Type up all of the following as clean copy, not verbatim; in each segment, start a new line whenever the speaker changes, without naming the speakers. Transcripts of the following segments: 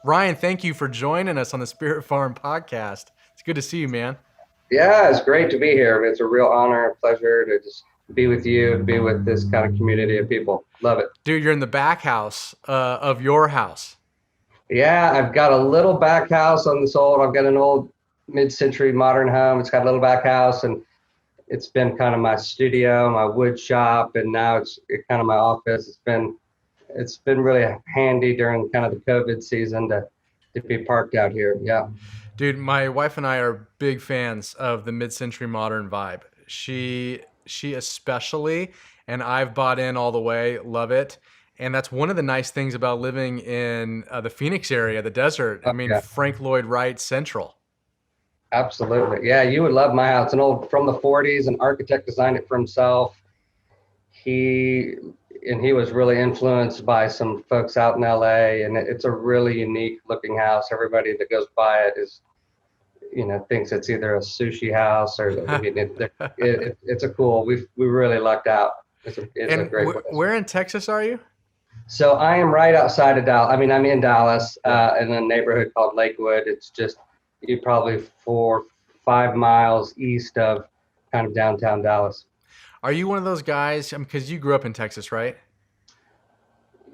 Ryan, thank you for joining us on the Sprit Farm podcast. It's good to see you, man.
Yeah, it's great to be here. It's a real honor and pleasure to just be with you and be with this kind of community of people. Love it.
Dude, you're in the back house of your house.
Yeah, I've got a little back house on this I've got an old mid-century modern home. It's got a little back house, and it's been kind of my studio, my wood shop, and now it's kind of my office. It's been really handy during kind of the COVID season to be parked out here. Yeah.
Dude, my wife and I are big fans of the mid-century modern vibe. She especially, and I've bought in all the way, love it. And that's one of the nice things about living in the Phoenix area, the desert. I mean,
Yeah.
Frank Lloyd Wright Central.
Absolutely. Yeah, you would love my house. An old from the 40s, an architect designed it for himself. He he was really influenced by some folks out in LA, and it's a really unique looking house. Everybody that goes by it thinks it's either a sushi house or I mean, it's a cool. We really lucked out. It's a
And
great place.
where in Texas are you?
So I am right outside of Dallas. I mean, I'm in Dallas, in a neighborhood called Lakewood. It's just you probably 4, 5 miles east of kind of downtown Dallas.
Are you one of those guys? Because you grew up in Texas, right?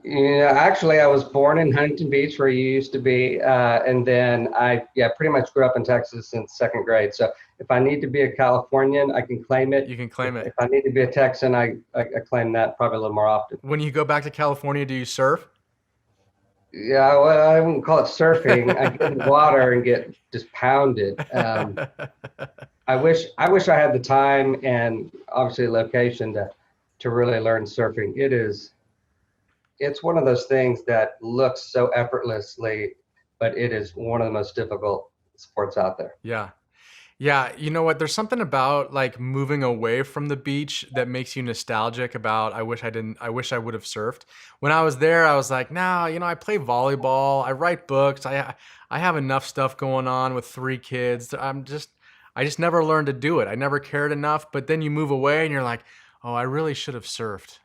Yeah, actually, I was born in Huntington Beach, where you used to be, and then yeah, pretty much grew up in Texas since second grade. So if I need to be a Californian, I can claim it.
You can
If,
claim it.
if I need to be a Texan, I claim that probably a little more often.
When you go back to California, do you surf?
Yeah, well, I wouldn't call it surfing. I get in the water and get just pounded. I wish I had the time and obviously location to really learn surfing. It's one of those things that looks so effortlessly, but it is one of the most difficult sports out there.
Yeah. Yeah, you know what? There's something about like moving away from the beach that makes you nostalgic about I wish I would have surfed. When I was there, I was like, "No, I play volleyball, I write books, I have enough stuff going on with 3 kids. I just never learned to do it. I never cared enough." But then you move away and you're like, "Oh, I really should have surfed."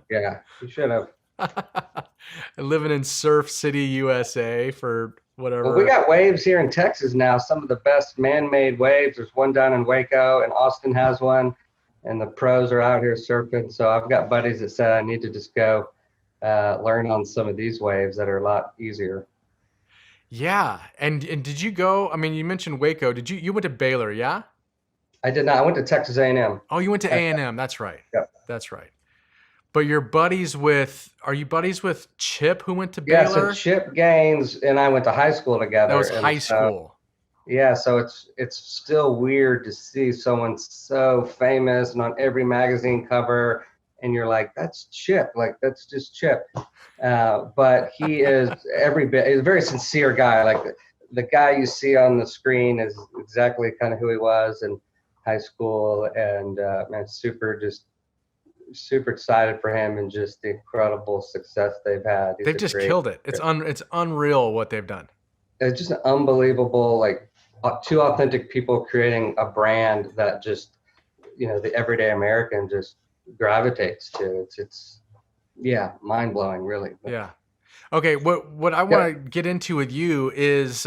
Yeah, you should have.
Living in Surf City, USA for
Well, we
whatever.
got waves here in Texas now, some of the best man-made waves. There's one down in Waco, and Austin has one, and the pros are out here surfing. So I've got buddies that said I need to just go learn on some of these waves that are a lot easier.
Yeah. And did you go? I mean, you mentioned Waco. You went to Baylor, yeah?
I did not. I went to Texas A&M.
Oh, you went to
Uh,
A&M. That's right.
yeah.
That's right. But are you buddies with Chip who went to
Yeah, so
Baylor?
Chip Gaines and I went to high school
That
together,
was
and
high
so
school.
yeah, so it's still weird to see someone so famous and on every magazine cover, and you're like, that's Chip, like that's just Chip. But he is every bit. He's a very sincere guy. Like the guy you see on the screen is exactly kind of who he was in high school, and man, super excited for him and just the incredible success they've had. He's
They've
a
just
great.
killed it. It's unreal what they've done.
It's just an unbelievable, like two authentic people creating a brand that just the everyday American just gravitates to. It's yeah, mind blowing, really. But
Yeah. Okay, what I want
yep.
to get into with you is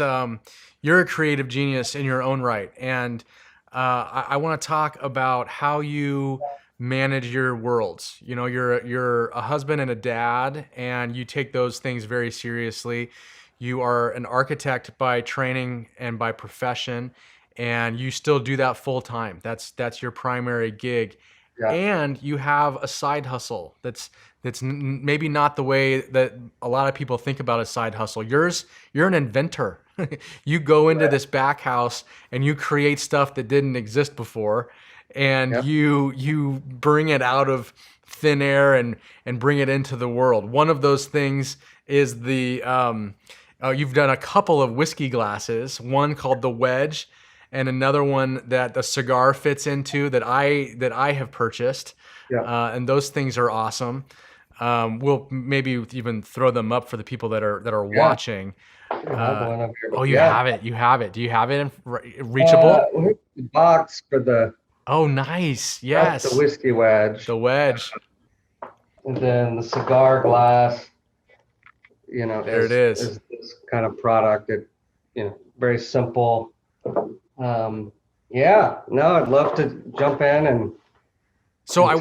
you're a creative genius in your own right, and I want to talk about how you manage your worlds. You're a husband and a dad, and you take those things very seriously. You are an architect by training and by profession, and you still do that full time. That's your primary gig,
Yeah.
and you have a side hustle that's maybe not the way that a lot of people think about a side hustle. You're an inventor. You go into
Right.
this back house and you create stuff that didn't exist before, and
Yep.
you bring it out of thin air and bring it into the world. One of those things is you've done a couple of whiskey glasses, one called the Wedge, and another one that the cigar fits into that I have purchased,
Yeah.
and those things are awesome. We'll maybe even throw them up for the people that are
Yeah.
watching.
I have one up here,
Oh,
but
you
yeah.
have it. You have it. Do you have it in reachable?
Here's the box for
Oh, nice.
that's the
Yes,
whiskey wedge,
the Wedge.
and then the cigar glass
There it is.
as this kind of product. It, very simple. Yeah, no, I'd love to jump in
So
and tell
I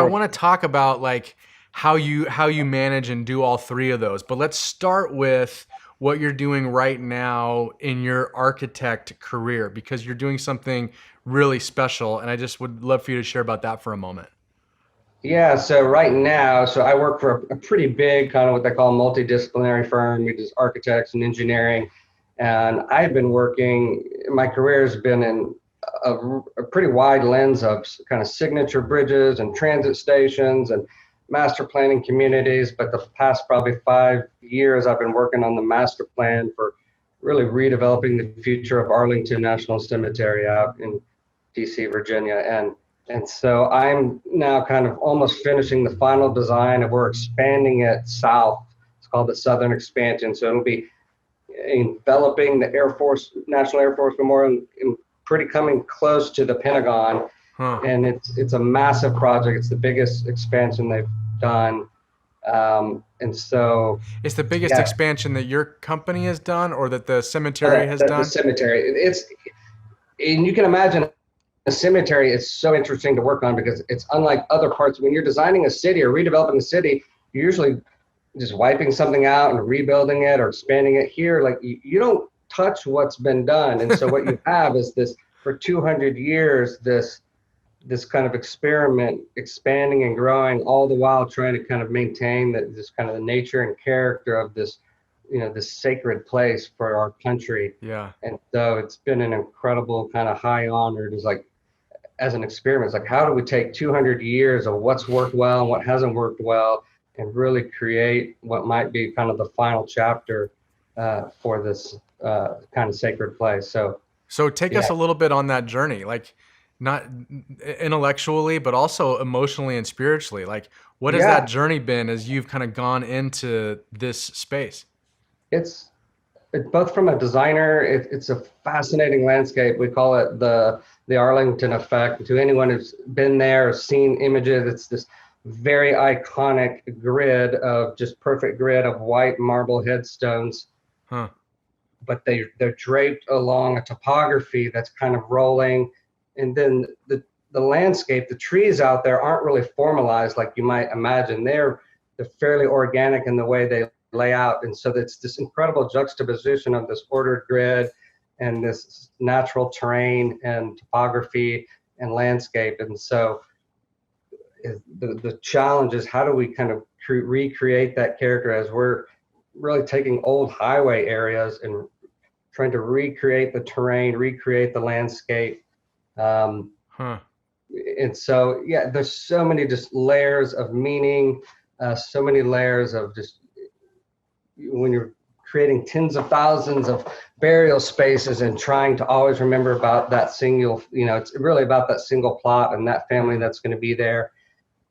more.
want to talk about like how you manage and do all three of those. But let's start with what you're doing right now in your architect career, because you're doing something really special, and I just would love for you to share about that for a moment.
Yeah, so right now, so I work for a pretty big kind of what they call multidisciplinary firm. We do architects and engineering, and I've been working. My career has been in a pretty wide lens of kind of signature bridges and transit stations and master planning communities. But the past probably 5 years, I've been working on the master plan for really redeveloping the future of Arlington National Cemetery out in D.C., Virginia, and so I'm now kind of almost finishing the final design, and we're expanding it south. It's called the Southern Expansion. So it'll be enveloping the Air Force, National Air Force Memorial, and pretty coming close to the Pentagon.
Huh.
And it's a massive project. It's the biggest expansion they've done. And so,
It's the biggest
yeah,
expansion that your company has done or that the cemetery has
the
done?
cemetery. And you can imagine a cemetery is so interesting to work on because it's unlike other parts. When you're designing a city or redeveloping a city, you're usually just wiping something out and rebuilding it or expanding it. Here, like you don't touch what's been done, and so what you have is this for 200 years this kind of experiment, expanding and growing, all the while trying to kind of maintain this kind of the nature and character of this, this sacred place for our country.
Yeah.
And so it's been an incredible kind of high honor. It's like as an experiment, it's like how do we take 200 years of what's worked well and what hasn't worked well, and really create what might be kind of the final chapter for this kind of sacred place. So
So take us
yeah,
a little bit on that journey, like not intellectually, but also emotionally and spiritually. Like, what has that
yeah,
journey been as you've kind of gone into this space?
it's both from a designer. It's a fascinating landscape. We call it the Arlington Effect. To anyone who's been there or seen images, it's this very iconic grid of just perfect grid of white marble headstones,
Huh.
but they're draped along a topography that's kind of rolling, and then the landscape, the trees out there aren't really formalized like you might imagine. They're fairly organic in the way they lay out, and so it's this incredible juxtaposition of this ordered grid and this natural terrain and topography and landscape. And so the challenge is how do we kind of recreate that character as we're really taking old highway areas and trying to recreate the terrain, recreate the landscape. Um,
Huh.
and so, yeah, there's so many just layers of meaning, so many layers of just when you're creating tens of thousands of burial spaces and trying to always remember about that single, it's really about that single plot and that family that's going to be there.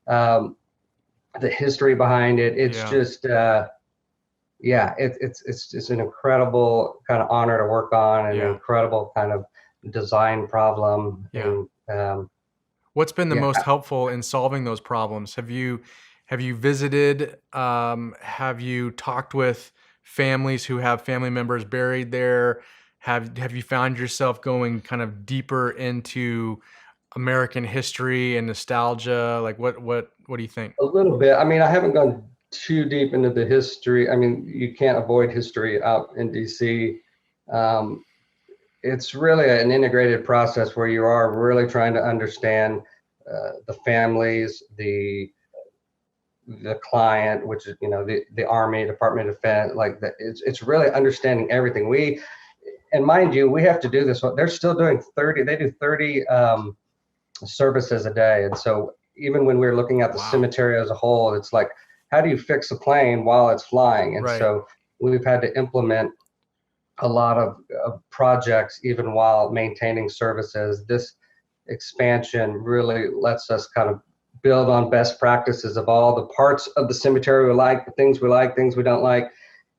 The history behind it, it's
Yeah.
just, yeah, it's just an incredible kind of honor to work on, and an
Yeah.
incredible kind of design problem.
Yeah. What's been the
Yeah,
most helpful in solving those problems? Have you visited? Have you talked with families who have family members buried there? Have you found yourself going kind of deeper into American history and nostalgia? Like what do you think?
a little bit. I mean, I haven't gone too deep into the history. I mean, you can't avoid history out in DC. Um, it's really an integrated process where you are really trying to understand the families, the client, which is the Army, Department of Defense. Like it's really understanding everything. And mind you, we have to do this. They're still doing 30. They do 30 services a day, and so even when we're looking at the
Wow.
cemetery as a whole, it's like how do you fix a plane while it's flying? And
Right.
so we've had to implement a lot of projects even while maintaining services. This expansion really lets us kind of build on best practices of all the parts of the cemetery we like, the things we don't like,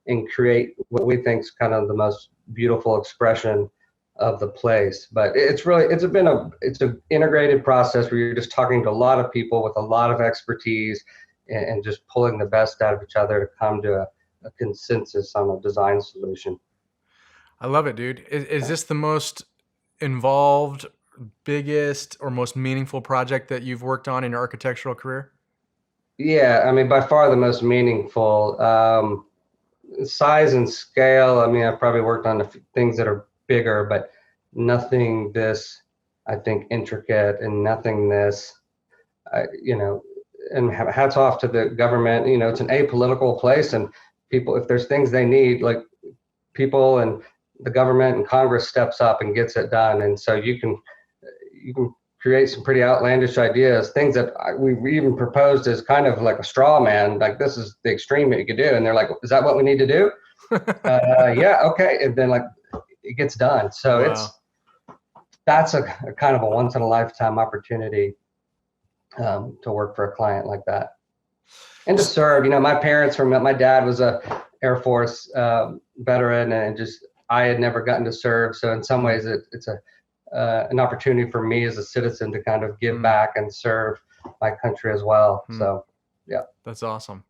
and create what we think is kind of the most beautiful expression of the place. But it's an integrated process where you're just talking to a lot of people with a lot of expertise, and just pulling the best out of each other to come to a consensus on a design solution.
I love it, dude. Is this the most involved, biggest, or most meaningful project that you've worked on in your architectural career?
Yeah, I mean, by far the most meaningful. Size and scale, I mean, I've probably worked on things that are bigger, but nothing this, I think, intricate, and nothing this, you know, and hats off to the government. You know, it's an apolitical place, and people, if there's things they need, like people and the government and Congress steps up and gets it done. And so you can create some pretty outlandish ideas, things that we even proposed as kind of like a straw man, like this is the extreme that you could do. And they're like, is that what we need to do? Yeah, okay. And then like it gets done. So
Wow.
that's a kind of a once in a lifetime opportunity to work for a client like that and to serve. You know, my dad was a Air Force veteran, and just I had never gotten to serve. So in some ways, it's an opportunity for me as a citizen to kind of give back and serve my country as well. So, yeah,
that's awesome.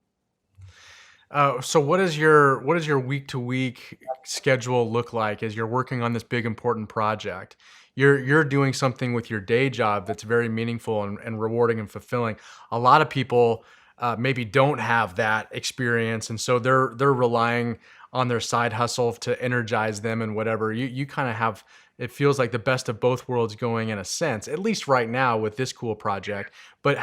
So what does your week to week schedule look like as you're working on this big important project? You're doing something with your day job that's very meaningful and rewarding and fulfilling. A lot of people maybe don't have that experience, and so they're relying on their side hustle to energize them and whatever. You kind of have, it feels like the best of both worlds going in a sense, at least right now with this cool project. But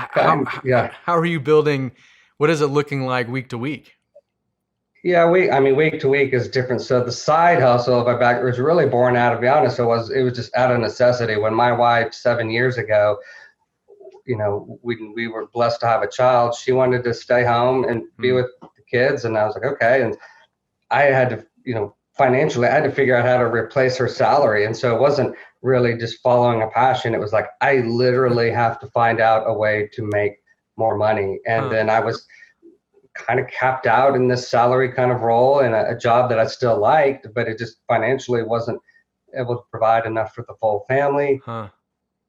yeah,
how are you building? What is it looking like week to week?
yeah. I mean, week to week is different. So the side hustle, if I back, was really born out. To be honest, it was just out of necessity. When my wife 7 years ago, you know, we were blessed to have a child. She wanted to stay home and be with the kids, and I was like, okay. And I had to, you know, financially, I had to figure out how to replace her salary. And so it wasn't really just following a passion. It was like, I literally have to find out a way to make more money. And then I was kind of capped out in this salary kind of role in a job that I still liked, but it just financially wasn't able to provide enough for the full family.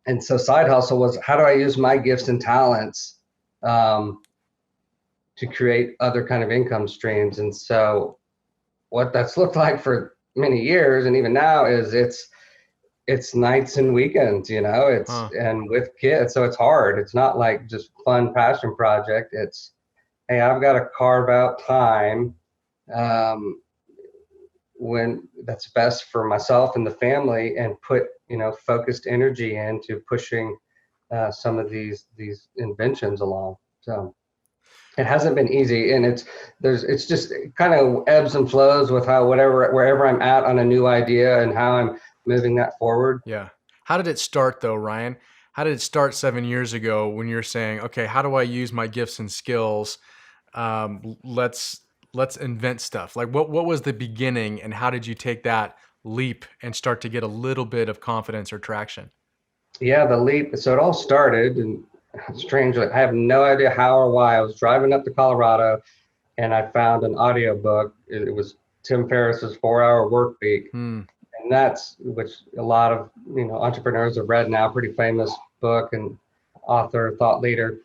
And so side hustle was, how do I use my gifts and talents to create other kind of income streams? And so what that's looked like for many years, and even now, is it's nights and weekends, you know, and with kids. So it's hard. It's not like just fun passion project. It's, hey, I've got to carve out time when that's best for myself and the family, and put, you know, focused energy into pushing some of these inventions along. So it hasn't been easy, and it's just kind of ebbs and flows with wherever I'm at on a new idea and how I'm moving that forward.
Yeah. How did it start though, Ryan? How did it start 7 years ago when you're saying, okay, how do I use my gifts and skills? Let's invent stuff. Like what was the beginning, and how did you take that leap and start to get a little bit of confidence or traction?
Yeah, the leap. So it all started, and strangely, I have no idea how or why. I was driving up to Colorado, and I found an audiobook. It was Tim Ferriss's 4 Hour Work Week. And that's, which a lot of, you know, entrepreneurs have read now, pretty famous book, and author, thought leader.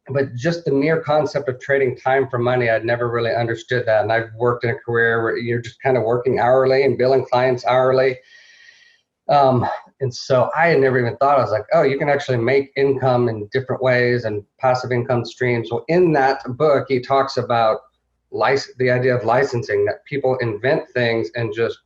But just the mere concept of trading time for money, I'd never really understood that. And I've worked in a career where you're just kind of working hourly and billing clients hourly. And so I had never even thought. I was like, oh, you can actually make income in different ways and passive income streams. Well, in that book, he talks about the idea of licensing, that people invent things and just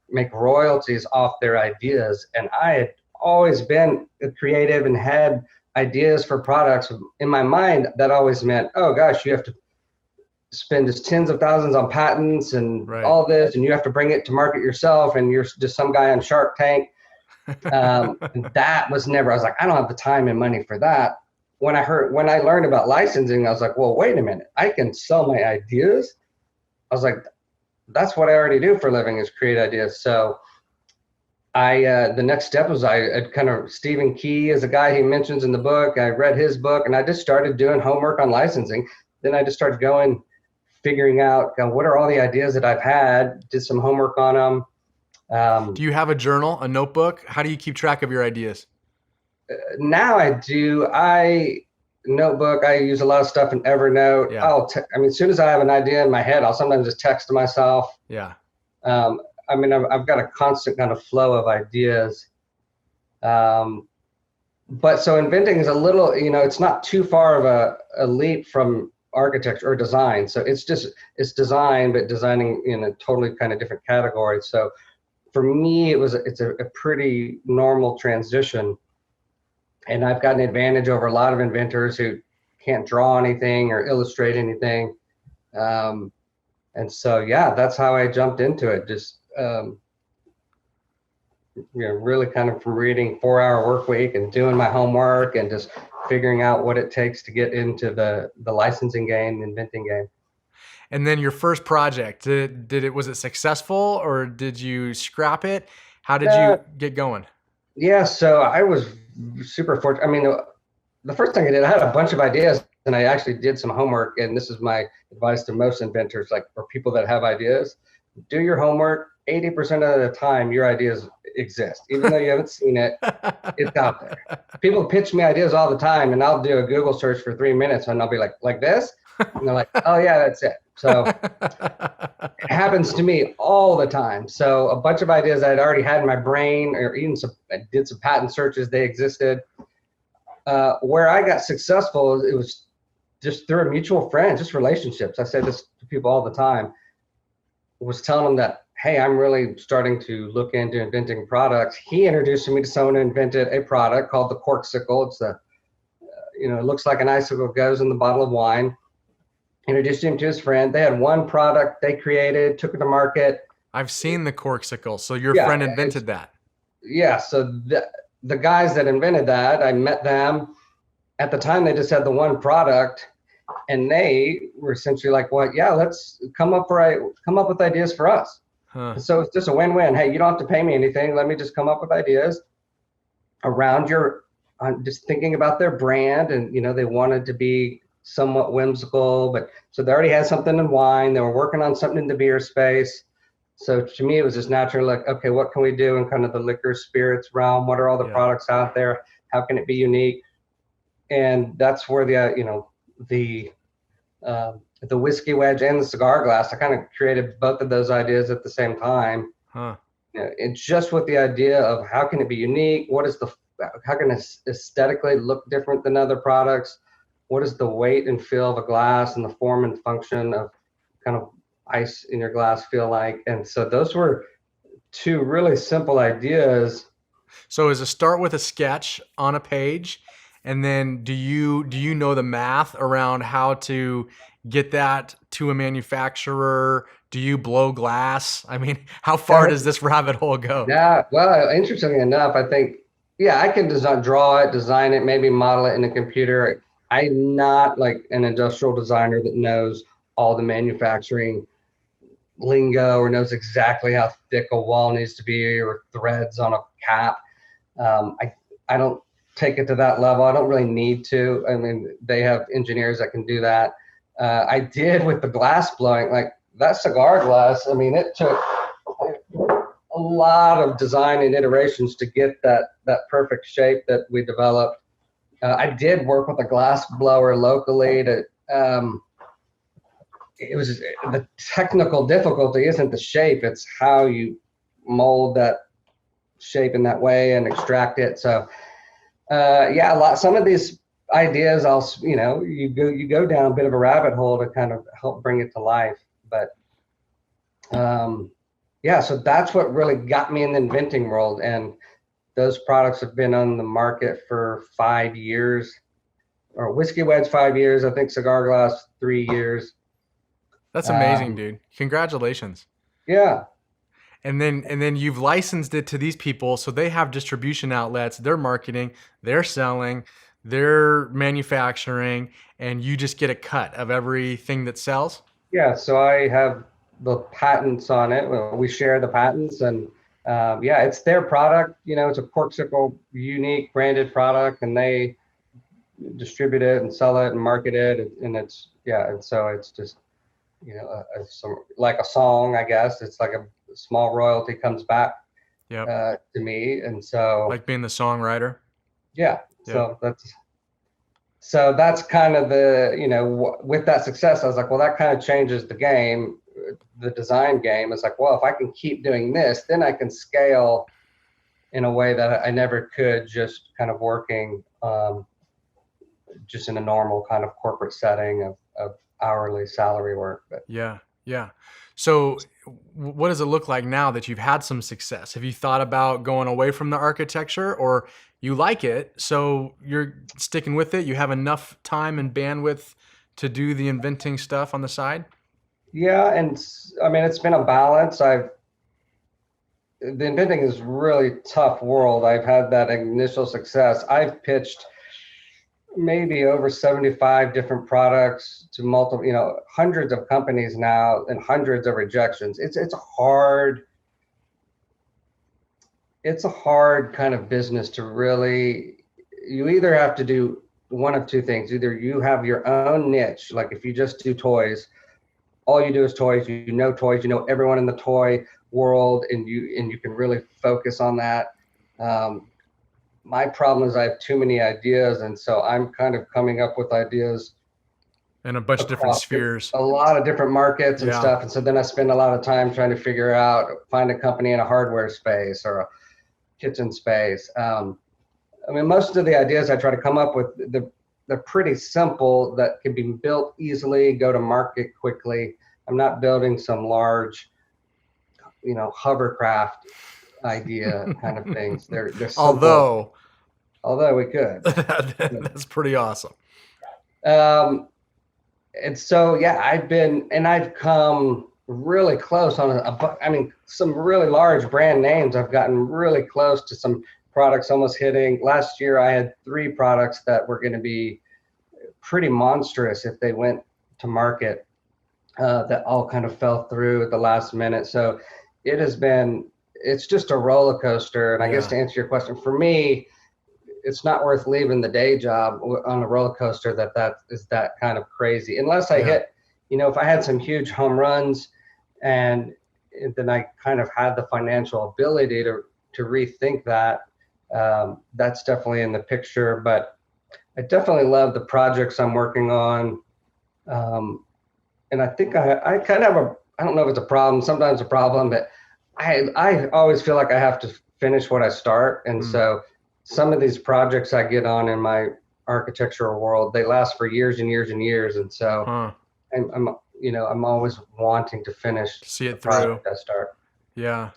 make royalties off their ideas. And I had always been creative and had ideas for products in my mind. That always meant, oh gosh, you have to spend just tens of thousands on patents and all this, and you have to bring it to market yourself, and you're just some guy on Shark Tank. That was never, I was like, I don't have the time and money for that. When I learned about licensing, I was like, well, wait a minute, I can sell my ideas. I was like, that's what I already do for a living, is create ideas. So the next step was I kind of, Stephen Key is a guy he mentions in the book. I read his book, and I just started doing homework on licensing. Then I just started figuring out what are all the ideas that I've had, did some homework on them.
Do you have a journal, a notebook? How do you keep track of your ideas?
Now I do. notebook. I use a lot of stuff in Evernote.
Yeah.
I mean, as soon as I have an idea in my head, I'll sometimes just text to myself.
Yeah.
I mean, I've got a constant kind of flow of ideas. Um, but so inventing is a little, it's not too far of a leap from architecture or design. So it's design, but designing in a totally kind of different category. So for me, it's a pretty normal transition. And I've got an advantage over a lot of inventors who can't draw anything or illustrate anything. And so, yeah, that's how I jumped into it. Just, really kind of from reading 4-Hour Work Week and doing my homework and just figuring out what it takes to get into the licensing game, the inventing game.
And then your first project, was it successful or did you scrap it? How did you get going?
Yeah, so I was super fortunate. I mean, the first thing I did, I had a bunch of ideas and I actually did some homework. And this is my advice to most inventors, like for people that have ideas, do your homework. 80% of the time, your ideas exist. Even though you haven't seen it, it's out there. People pitch me ideas all the time and I'll do a Google search for 3 minutes and I'll be like this? And they're like, oh yeah, that's it. So it happens to me all the time. So a bunch of ideas I'd already had in my brain, or even I did some patent searches, they existed. Where I got successful, it was just through a mutual friend, just relationships. I say this to people all the time, was telling them that, hey, I'm really starting to look into inventing products. He introduced me to someone who invented a product called the corksicle. It's it looks like an icicle, goes in the bottle of wine. Introduced him to his friend. They had one product they created, took it to market.
I've seen the corksicle. So your
Yeah,
friend invented that.
Yeah. So the guys that invented that, I met them. At the time, they just had the one product, and they were essentially like, "Well, yeah, let's come up with ideas for us."
Huh.
So it's just a win-win. Hey, you don't have to pay me anything. Let me just come up with ideas around just thinking about their brand, and they wanted to be somewhat whimsical, but so they already had something in wine. They were working on something in the beer space. So to me, it was just natural, like, okay, what can we do in kind of the liquor spirits realm? What are all the products out there? How can it be unique? And that's where the whiskey wedge and the cigar glass, I kind of created both of those ideas at the same time.
Huh.
It's just with the idea of how can it be unique? How can it aesthetically look different than other products? What is the weight and feel of a glass and the form and function of kind of ice in your glass feel like? And so those were two really simple ideas.
So is it start with a sketch on a page, and then do you know the math around how to get that to a manufacturer? Do you blow glass? I mean, how far does this rabbit hole go?
Yeah, well, interestingly enough, I think, I can draw it, design it, maybe model it in a computer. I'm not like an industrial designer that knows all the manufacturing lingo or knows exactly how thick a wall needs to be or threads on a cap. I don't take it to that level. I don't really need to. I mean, they have engineers that can do that. I did with the glass blowing, like that cigar glass. I mean, it took a lot of design and iterations to get that perfect shape that we developed. I did work with a glass blower locally to, it was the technical difficulty isn't the shape, it's how you mold that shape in that way and extract it. So some of these ideas you go down a bit of a rabbit hole to kind of help bring it to life. But so that's what really got me in the inventing world. And those products have been on the market for 5 years, or whiskey wedge 5 years. I think cigar glass 3 years.
That's amazing, dude. Congratulations.
Yeah.
And then you've licensed it to these people, so they have distribution outlets, they're marketing, they're selling, they're manufacturing, and you just get a cut of everything that sells?
Yeah, so I have the patents on it. Well, we share the patents, and it's their product. It's a Corksicle unique branded product, and they distribute it and sell it and market it, and so it's just like a song, I guess. It's like a small royalty comes back to me, and so
like being the songwriter.
Yeah. So So that's kind of the, with that success, I was like, well, that kind of changes the game, the design game. It's like, well, if I can keep doing this, then I can scale in a way that I never could just kind of working just in a normal kind of corporate setting of hourly salary work. But
Yeah, yeah. So, what does it look like now that you've had some success? Have you thought about going away from the architecture, or you like it, so you're sticking with it? You have enough time and bandwidth to do the inventing stuff on the side?
yeah, and I mean, it's been a balance. The inventing is really tough world. I've had that initial success. I've pitched maybe over 75 different products to multiple, hundreds of companies now and hundreds of rejections. It's a hard kind of business to really, you either have to do one of two things. Either you have your own niche, like if you just do toys, all you do is toys, toys, everyone in the toy world, and you can really focus on that. My problem is I have too many ideas, and so I'm kind of coming up with ideas
In a bunch of different
across
spheres.
a lot of different markets and
Yeah.
stuff. And so then I spend a lot of time trying to find a company in a hardware space or a kitchen space. I mean, most of the ideas I try to come up with, they're pretty simple that can be built easily, go to market quickly. I'm not building some large, hovercraft idea kind of things. They're simple, although we could.
That's pretty awesome.
Um, and so, yeah, I've come really close on some really large brand names. I've gotten really close to some products almost hitting. Last year, I had 3 products that were going to be pretty monstrous if they went to market, that all kind of fell through at the last minute. So it's just a roller coaster. And I guess to answer your question, for me, it's not worth leaving the day job on a roller coaster that is that kind of crazy. Unless I hit, if I had some huge home runs and then I kind of had the financial ability to rethink that, that's definitely in the picture. But I definitely love the projects I'm working on. And I think I kind of I don't know if it's a problem, sometimes a problem, but I always feel like I have to finish what I start. And so some of these projects I get on in my architectural world, they last for years and years and years. And so I'm always wanting to
see it
through. I start.
Yeah.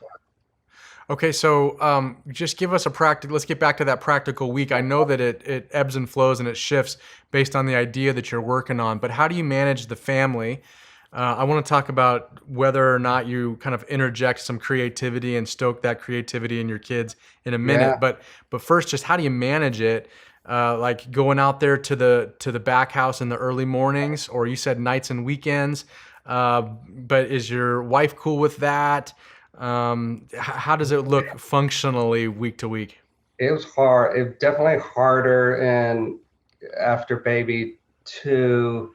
Okay, so just give us let's get back to that practical week. I know that it ebbs and flows and it shifts based on the idea that you're working on, but how do you manage the family? I want to talk about whether or not you kind of interject some creativity and stoke that creativity in your kids in a minute.
Yeah.
But first, just how do you manage it? Like going out there to the back house in the early mornings, or you said nights and weekends. But is your wife cool with that? How does it look functionally week to week?
It was hard. It definitely harder, and after baby 2.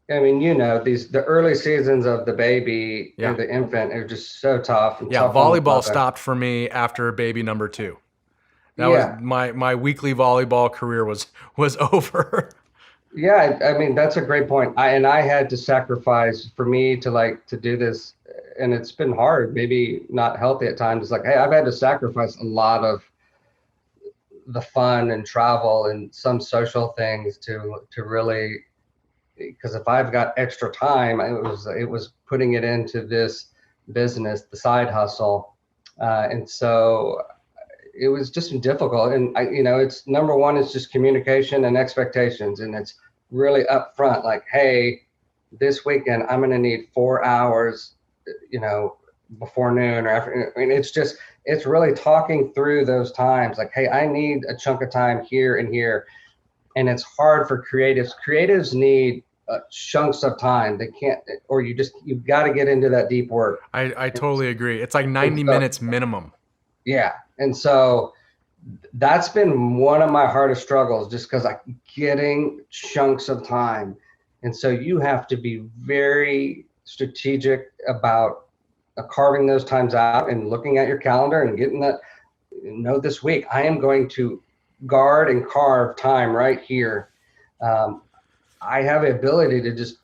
I mean, the early seasons of the baby and the infant are just so tough. And tough
volleyball stopped for me after baby number 2. That was my weekly volleyball career was over.
Yeah, I mean, that's a great point. I had to sacrifice for me to do this, and it's been hard, maybe not healthy at times. It's like, hey, I've had to sacrifice a lot of the fun and travel and some social things to really, because if I've got extra time, it was putting it into this business, the side hustle, and so it was just difficult. And it's number one is just communication and expectations, and it's really upfront. Like, hey, this weekend I'm going to need 4 hours, before noon or after. I mean, it's really talking through those times. Like, hey, I need a chunk of time here and here, and it's hard for creatives. Creatives need chunks of time. They can't, or you've got to get into that deep work.
I totally agree. It's like 90 minutes minimum.
Yeah. And so that's been one of my hardest struggles, just because I'm getting chunks of time. And so you have to be very strategic about carving those times out and looking at your calendar and getting that, this week I am going to guard and carve time right here. Um, I have the ability to just,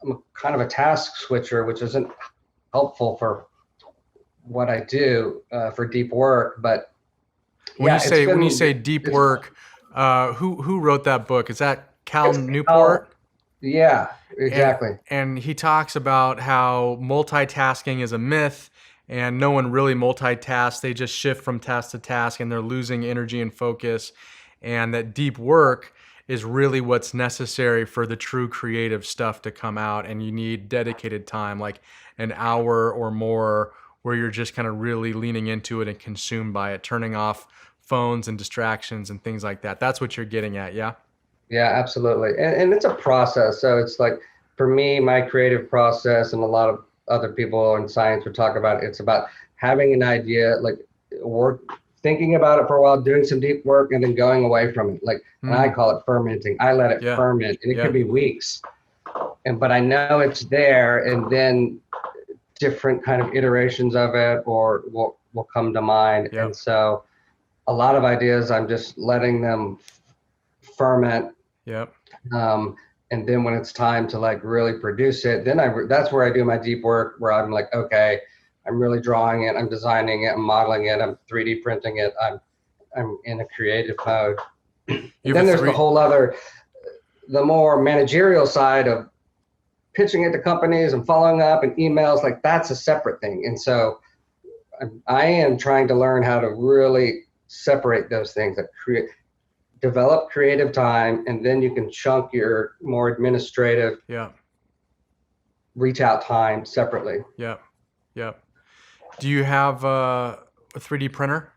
I'm a kind of a task switcher, which isn't helpful for what I do for deep work. But
When you
yeah,
say deep
it's,
work, who wrote that book? Is that Cal
it's how,
Newport?
yeah,
and
exactly.
and he talks about how multitasking is a myth and no one really multitasks. They just shift from task to task and they're losing energy and focus, and that deep work is really what's necessary for the true creative stuff to come out, and you need dedicated time, like an hour or more, where you're just kind of really leaning into it and consumed by it, turning off phones and distractions and things like that. That's what you're getting at, yeah?
Yeah, absolutely. And it's a process. So it's like, for me, my creative process, and a lot of other people in science would talk about it, it's about having an idea, like work, thinking about it for a while, doing some deep work, and then going away from it. Like, and I
Mm,
call it fermenting. I let it
yeah,
ferment, and it could
yeah,
be weeks. But I know it's there, and then different kind of iterations of it or will come to mind.
yeah,
And so a lot of ideas, I'm just letting them ferment.
yeah,
Um, and then when it's time to like really produce it, then that's where I do my deep work, where I'm like, okay, I'm really drawing it, I'm designing it, I'm modeling it, I'm 3D printing it, I'm in a creative mode. And
you
then
have a
there's the
three.
whole other, the more managerial side of pitching it to companies and following up and emails. Like, that's a separate thing. And so I am trying to learn how to really separate those things, that develop creative time, and then you can chunk your more administrative
Yeah,
reach out time separately.
yeah, yeah. Do you have a 3D printer?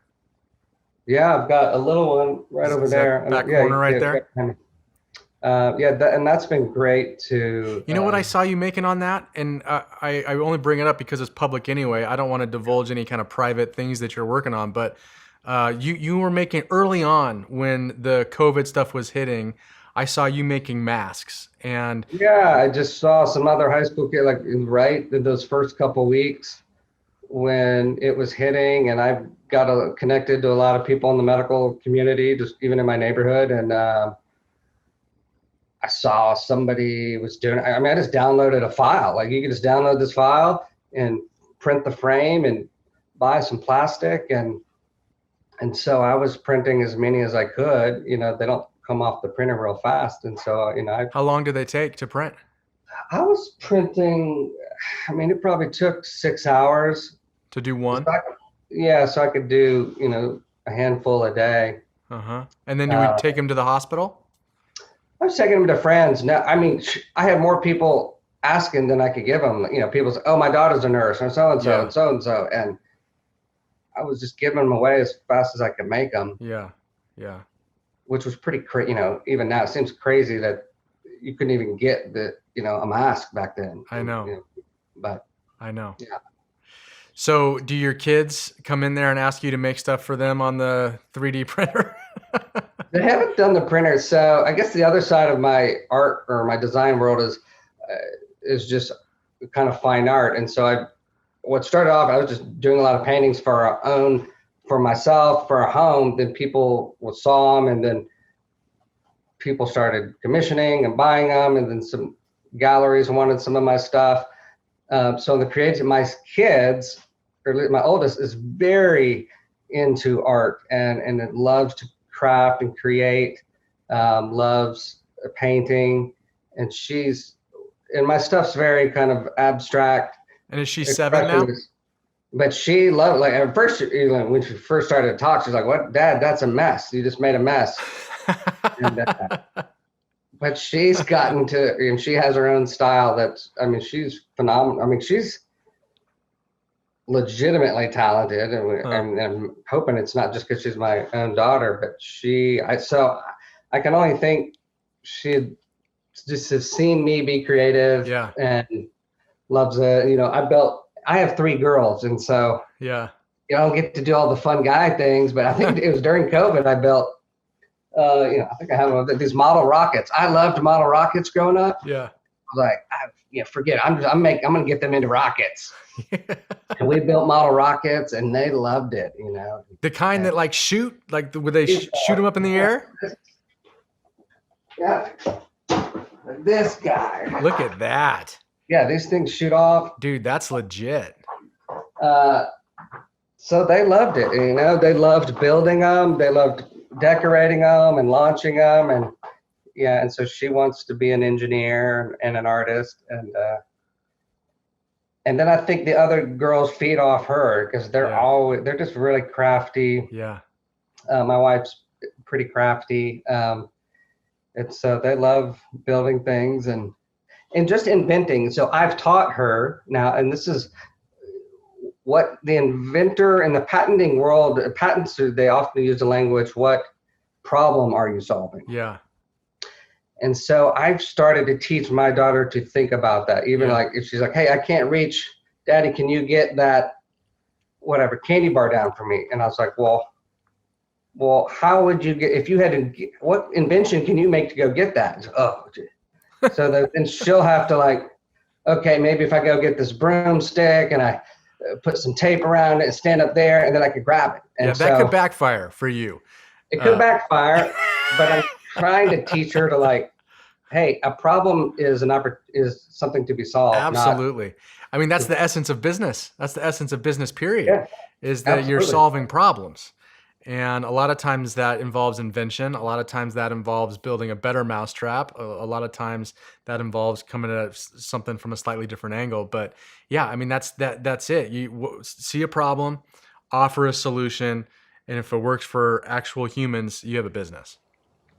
Yeah, I've got a little one right over
Is that
there.
back
Yeah,
corner right there?
yeah, and that's been great to.
You know what I saw you making on that? And I only bring it up because it's public anyway. I don't want to divulge any kind of private things that you're working on, but you were making early on when the COVID stuff was hitting. I saw you making masks, and
Yeah, I just saw some other high school kid, like right in those first couple weeks when it was hitting, and I got connected to a lot of people in the medical community, just even in my neighborhood, and I saw somebody was doing. I mean, I just downloaded a file. Like, you can just download this file and print the frame and buy some plastic, and so I was printing as many as I could. They don't come off the printer real fast, and so
how long did they take to print?
I was printing. I mean, it probably took 6 hours.
To do
So
one?
yeah, so I could do a handful a day.
Uh-huh. And then you would
Uh,
take them to the hospital?
I was taking them to friends. No, I mean, I had more people asking than I could give them. People say, "Oh, my daughter's a nurse," and so and so
Yeah,
and so and so, and I was just giving them away as fast as I could make them,
yeah, yeah.
which was pretty crazy. Even now it seems crazy that you couldn't even get a mask back then.
I know,
But
I know.
yeah,
So do your kids come in there and ask you to make stuff for them on the 3D printer?
they haven't done the printer. So I guess the other side of my art or my design world is just kind of fine art. And so what started off, I was just doing a lot of paintings for myself, for a home. Then people saw them, and then people started commissioning and buying them, and then some galleries wanted some of my stuff. So the creative, my kids, or my oldest, is very into art and it loves to craft and create, loves painting, and my stuff's very kind of abstract,
And is she 7 now?
expressionist. But she loved, like, at first, when she first started to talk, she's like, "What, Dad? That's a mess. You just made a mess." And but she's gotten to, and she has her own style. I mean, she's phenomenal. I mean, she's legitimately talented,
Huh.
and I'm hoping it's not just because she's my own daughter, but so I can only think she just has seen me be creative
Yeah,
and loves it. I have three girls, and so
yeah,
I don't get to do all the fun guy things, but I think it was during COVID I built. I think I have these model rockets. I loved model rockets growing up.
yeah.
I was like, forget it. I'm gonna get them into rockets. And we built model rockets, and they loved it.
The kind
And
that like shoot, like would they shoot them up in the air?
Yeah, this guy.
Look at that.
Yeah, these things shoot off.
Dude, that's legit.
Uh, so they loved it. You know, they loved building them. They loved decorating them and launching them. And yeah, and so she wants to be an engineer and an artist. And then I think the other girls feed off her because they're just really crafty.
Yeah.
My wife's pretty crafty. And so they love building things and just inventing. So I've taught her now, and this is what the inventor in the patenting world, patents, they often use the language, what problem are you solving?
Yeah.
And so I've started to teach my daughter to think about that. Even like if she's like, hey, I can't reach, Daddy, can you get that whatever candy bar down for me? And I was like, well, how would you get, if you had to, what invention can you make to go get that? Oh, so then she'll have to like, okay, maybe if I go get this broomstick and I put some tape around it and stand up there and then I could grab it. And
that could backfire for you.
It could backfire, but I'm trying to teach her to like, hey, a problem is is something to be solved.
Absolutely. I mean, that's the essence of business. That's the essence of business, period, is that
absolutely.
You're solving problems. And a lot of times that involves invention. A lot of times that involves building a better mousetrap. A lot of times that involves coming at something from a slightly different angle. But yeah, I mean, that's it. You see a problem, offer a solution, and if it works for actual humans, you have a business.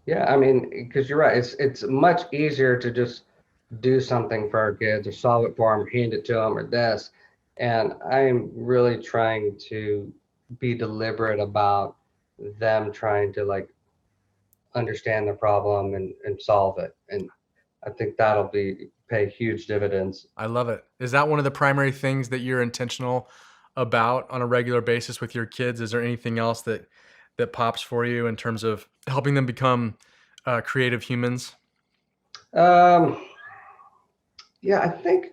Yeah, I mean, because you're right. It's much easier to just do something for our kids or solve it for them, or hand it to them, or this. And I'm really trying to be deliberate about them trying to like understand the problem and solve it. And I think that'll pay huge dividends.
I love it. Is that one of the primary things that you're intentional about on a regular basis with your kids? Is there anything else that pops for you in terms of helping them become creative humans?
Yeah, I think,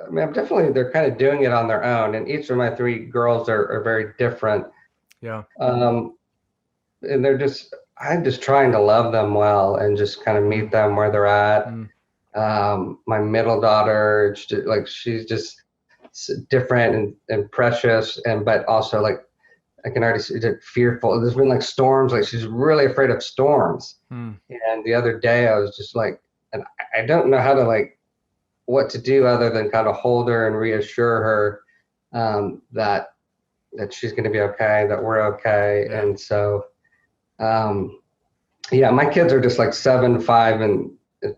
I mean, they're kind of doing it on their own, and each of my three girls are very different.
Yeah.
And I'm just trying to love them well and just kind of meet them where they're at. My middle daughter, she's just different and precious, but also like, I can already see it fearful. There's been like storms, like she's really afraid of storms. And the other day I was just like, and I don't know how to like, what to do other than kind of hold her and reassure her that she's going to be okay, that we're okay. Yeah. And so, yeah, my kids are just like 7, 5, and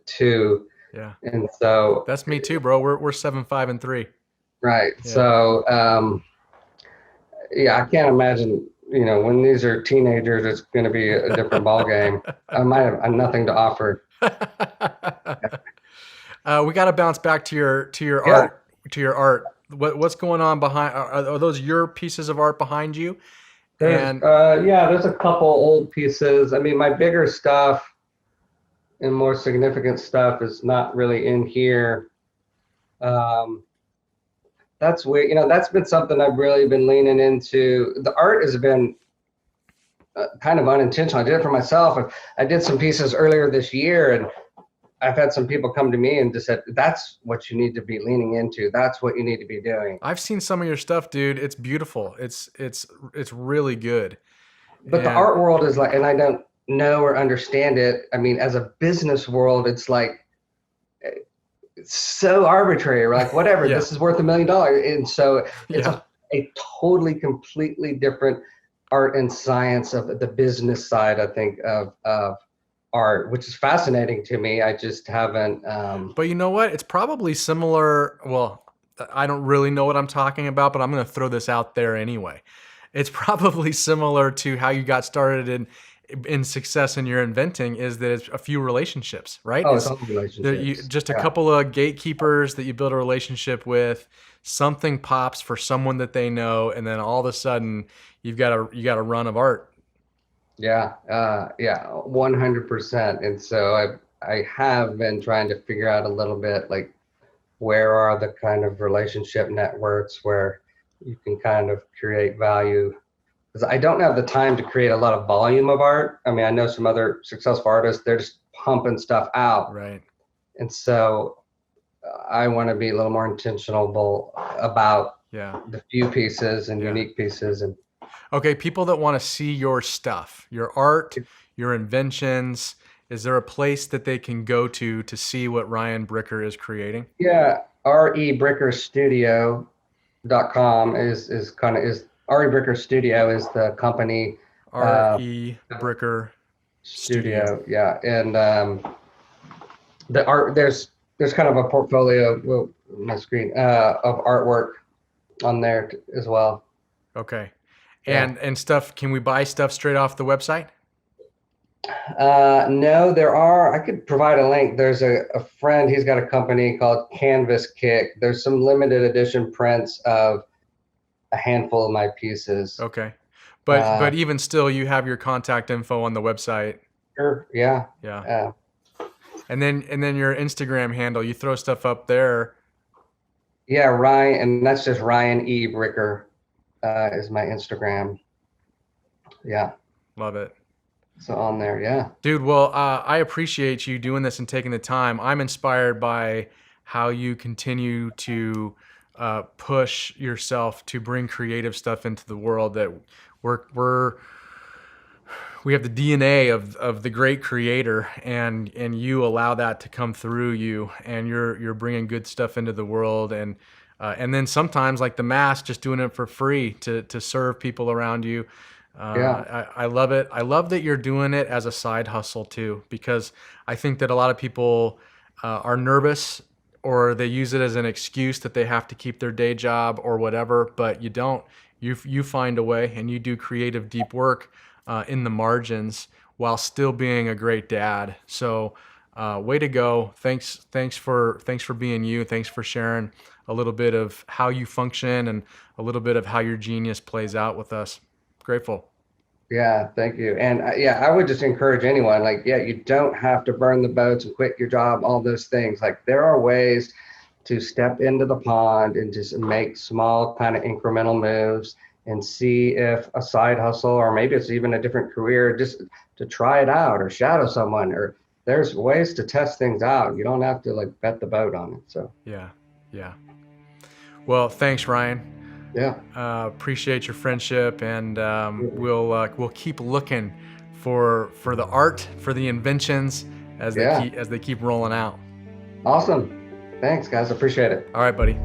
2.
Yeah.
And so
that's me too, bro. We're 7, 5, and 3.
Right. Yeah. So, yeah, I can't imagine, when these are teenagers, it's going to be a different ball game. I might have nothing to offer.
We got to bounce back to your art. What's going on behind? Are those your pieces of art behind you?
There's a couple old pieces. I mean, my bigger stuff and more significant stuff is not really in here. That's weird. That's been something I've really been leaning into. The art has been kind of unintentional. I did it for myself. I did some pieces earlier this year, and I've had some people come to me and just said, that's what you need to be leaning into. That's what you need to be doing.
I've seen some of your stuff, dude. It's beautiful. It's really good.
But the art world is like, and I don't know or understand it. I mean, as a business world, it's like, it's so arbitrary. Like, whatever, this is worth $1 million. And so it's a totally, completely different art and science of the business side, I think, of art, which is fascinating to me. I just haven't.
But you know what? It's probably similar. Well, I don't really know what I'm talking about, but I'm going to throw this out there anyway. It's probably similar to how you got started in success in your inventing, is that it's a few relationships, right?
Oh, it's all relationships.
Just a couple of gatekeepers that you build a relationship with. Something pops for someone that they know, and then all of a sudden you got a run of art.
Yeah, 100%. And so I have been trying to figure out a little bit, like, where are the kind of relationship networks where you can kind of create value. Because I don't have the time to create a lot of volume of art. I mean, I know some other successful artists, they're just pumping stuff out.
Right.
And so I want to be a little more intentional about
Yeah.
the few pieces and
Yeah.
unique pieces. And
Okay, people that want to see your stuff, your art, your inventions, is there a place that they can go to see what Ryan Bricker is creating?
yeah, rebrickerstudio.com is kind of is RE Bricker Studio is the company
R.E. Bricker Studio.
studio. Yeah. And the art, there's kind of a portfolio, well, my screen, of artwork on there as well.
Okay.
Yeah.
And stuff, can we buy stuff straight off the website?
No, I could provide a link. There's a friend, he's got a company called Canvas Kick. There's some limited edition prints of a handful of my pieces.
Okay. But even still, you have your contact info on the website.
Sure. Yeah.
Yeah. And then your Instagram handle, you throw stuff up there.
Yeah, Ryan, and that's just Ryan E. Bricker is my Instagram. Yeah.
Love it.
So on there, yeah.
Dude, well, I appreciate you doing this and taking the time. I'm inspired by how you continue to push yourself to bring creative stuff into the world. That we have the DNA of the great creator, and you allow that to come through you, and you're bringing good stuff into the world, and then sometimes, like the mask, just doing it for free to serve people around you. I love it. I love that you're doing it as a side hustle too, because I think that a lot of people are nervous, or they use it as an excuse that they have to keep their day job or whatever, but you don't. You find a way, and you do creative, deep work in the margins while still being a great dad. So way to go. Thanks for being you. Thanks for sharing a little bit of how you function and a little bit of how your genius plays out with us. Grateful.
Yeah, thank you. And yeah, I would just encourage anyone, like, yeah, you don't have to burn the boats and quit your job, all those things. Like, there are ways to step into the pond and just make small kind of incremental moves and see if a side hustle, or maybe it's even a different career, just to try it out or shadow someone, or there's ways to test things out. You don't have to like bet the boat on it. So
yeah. Well, thanks, Ryan.
Yeah.
Appreciate your friendship, and we'll keep looking for the art, for the inventions as they keep rolling out.
Awesome. Thanks, guys. Appreciate it.
All right, buddy.